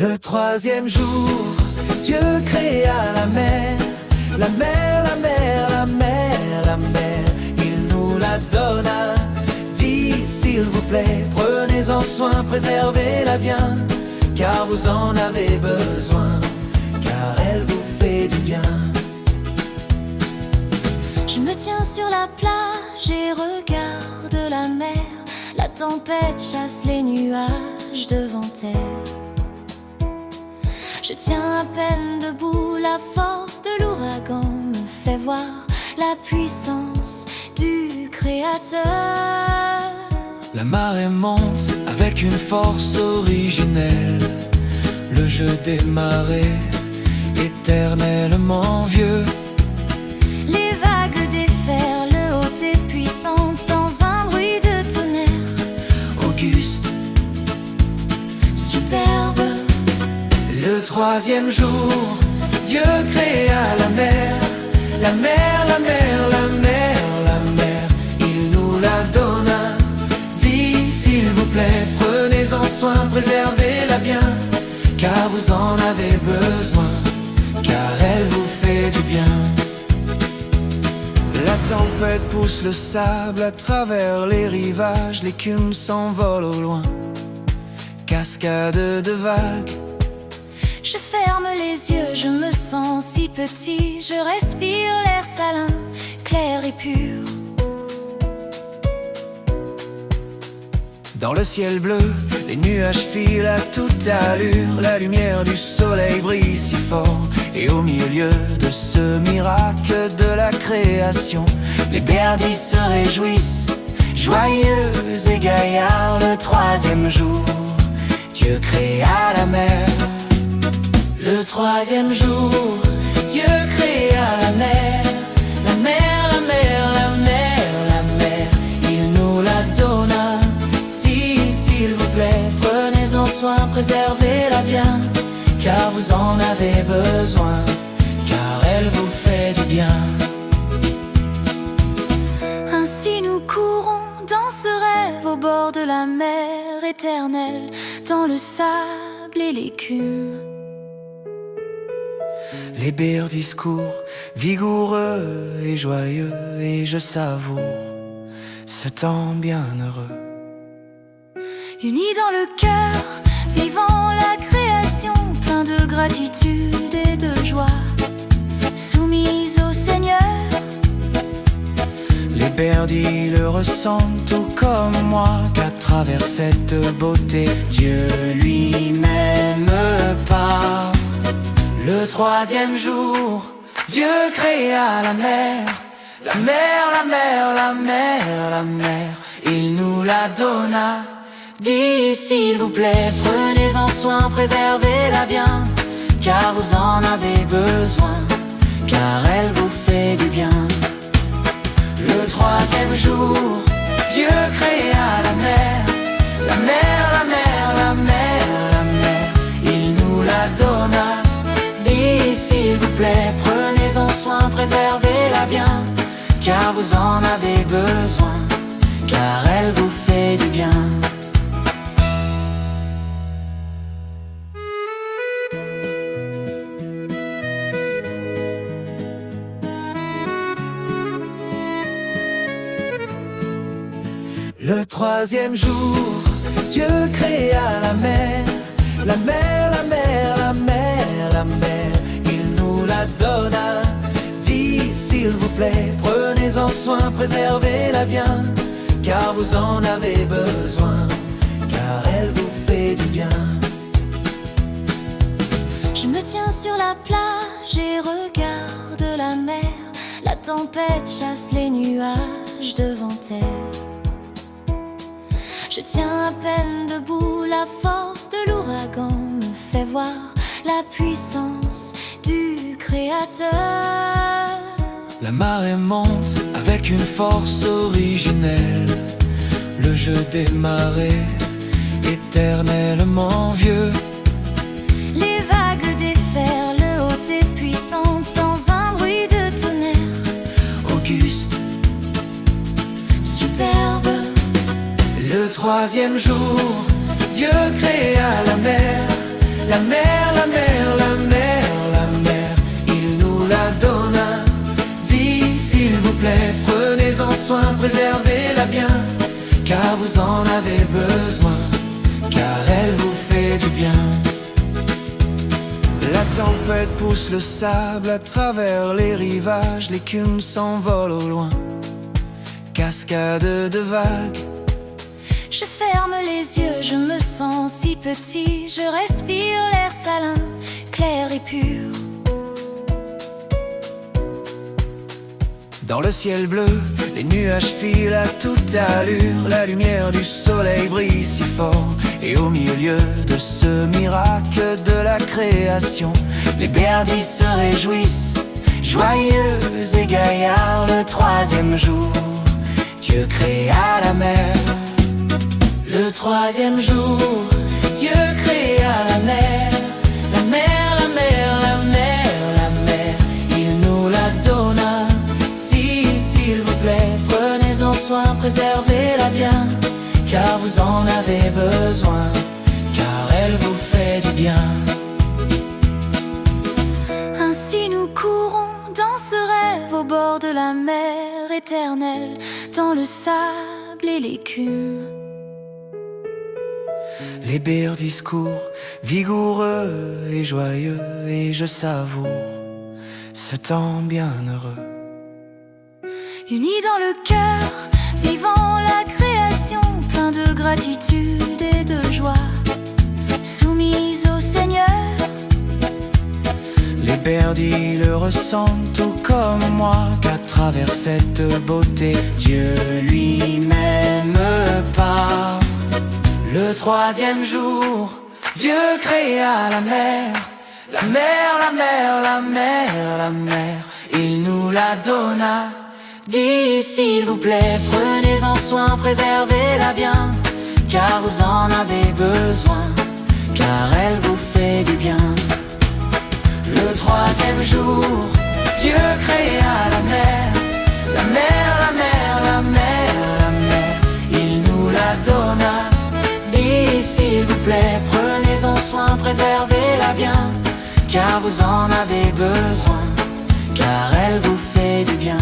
Le troisième jour, Dieu créa la mer, la mer, la mer, la mer, la mer. Il nous la donna, dit s'il vous plaît, prenez-en soin, préservez-la bien, car vous en avez besoin, car elle vous fait du bien. Je me tiens sur la plage et regarde la mer. La tempête chasse les nuages devant elle. Je tiens à peine debout, la force de l'ouragan me fait voir la puissance du Créateur. La marée monte avec une force originelle, le jeu des marées, éternellement vieux. Les vagues déferlent hautes et puissantes dans un bruit de tonnerre. Auguste, superbe. le troisième jour, Dieu créa la mer, la mer, la mer, la mer, la mer. Il nous la donna, dit s'il vous plaît, prenez-en soin, préservez-la bien, car vous en avez besoin, car elle vous fait du bien. La tempête pousse le sable à travers les rivages, l'écume s'envole au loin, cascade de vagues. Je ferme les yeux, je me sens si petit. Je respire l'air salin, clair et pur. Dans le ciel bleu, les nuages filent à toute allure. La lumière du soleil brille si fort, et au milieu de ce miracle de la création, les berdis se réjouissent, joyeux et gaillards. Le troisième jour, Dieu créa la mer. Le troisième jour, Dieu créa la mer, la mer, la mer, la mer, la mer. Il nous la donna, dit s'il vous plaît, prenez-en soin, préservez-la bien, car vous en avez besoin, car elle vous fait du bien. Ainsi nous courons dans ce rêve au bord de la mer éternelle, dans le sable et l'écume. Les bers discours vigoureux et joyeux, et je savoure ce temps bienheureux. Unis dans le cœur, vivant la création, plein de gratitude et de joie, soumis au Seigneur. Les berdis le ressentent tout comme moi, qu'à travers cette beauté, Dieu lui-même parle. Le troisième jour, Dieu créa la mer, la mer, la mer, la mer, la mer. Il nous la donna, dit s'il vous plaît, prenez-en soin, préservez-la bien, car vous en avez besoin, car elle vous fait du bien. Le troisième jour, Dieu créa la mer, la mer, la mer, la mer, la mer. Il nous la donna, dit s'il vous plaît, prenez-en soin, préservez-la bien, car vous en avez besoin, car elle vous fait du bien. Le troisième jour, Dieu créa la mer, la mer, la mer, la mer, la mer. Il nous la donna, dit s'il vous plaît, prenez-en soin, préservez-la bien, car vous en avez besoin, car elle vous fait du bien. Je me tiens sur la plage et regarde la mer. La tempête chasse les nuages devant elle. Je tiens à peine debout, la force de l'ouragan me fait voir la puissance du Créateur. La marée monte avec une force originelle, le jeu des marées, éternellement vieux. Les vagues déferlent hautes et puissantes dans un bruit de tonnerre. Auguste, superbe. le troisième jour, Dieu créa la mer, La mer, la mer, la mer, la mer, il nous la donna. Dis s'il vous plaît, prenez-en soin, préservez-la bien, car vous en avez besoin, car elle vous fait du bien. La tempête pousse le sable à travers les rivages, l'écume s'envole au loin, cascade de vagues. Je ferme les yeux, je me sens si petit, je respire l'air salin, clair et pur. Dans le ciel bleu, les nuages filent à toute allure, la lumière du soleil brille si fort, et au milieu de ce miracle de la création, les berdis se réjouissent, joyeux et gaillards. Le troisième jour, Dieu créa la mer. Le troisième jour, Dieu créa la mer. La mer, la mer, la mer, la mer, il nous la donna. Dis s'il vous plaît, prenez-en soin, préservez-la bien, car vous en avez besoin, car elle vous fait du bien. Ainsi nous courons dans ce rêve au bord de la mer éternelle, dans le sable et l'écume. Les bers discours vigoureux et joyeux, et je savoure ce temps bienheureux. Unis dans le cœur, vivant la création, plein de gratitude et de joie, soumis au Seigneur. Les berdis le ressentent tout comme moi, qu'à travers cette beauté, Dieu lui-même part. Le troisième jour, Dieu créa la mer. La mer, la mer, la mer, la mer, il nous la donna. Dis s'il vous plaît, prenez-en soin, préservez-la bien, car vous en avez besoin, car elle vous fait du bien. Le troisième jour, Dieu créa la mer. La mer, la mer, la mer, la mer, il nous la donna. Dis s'il vous plaît, prenez-en soin, préservez-la bien, car vous en avez besoin, car elle vous fait du bien.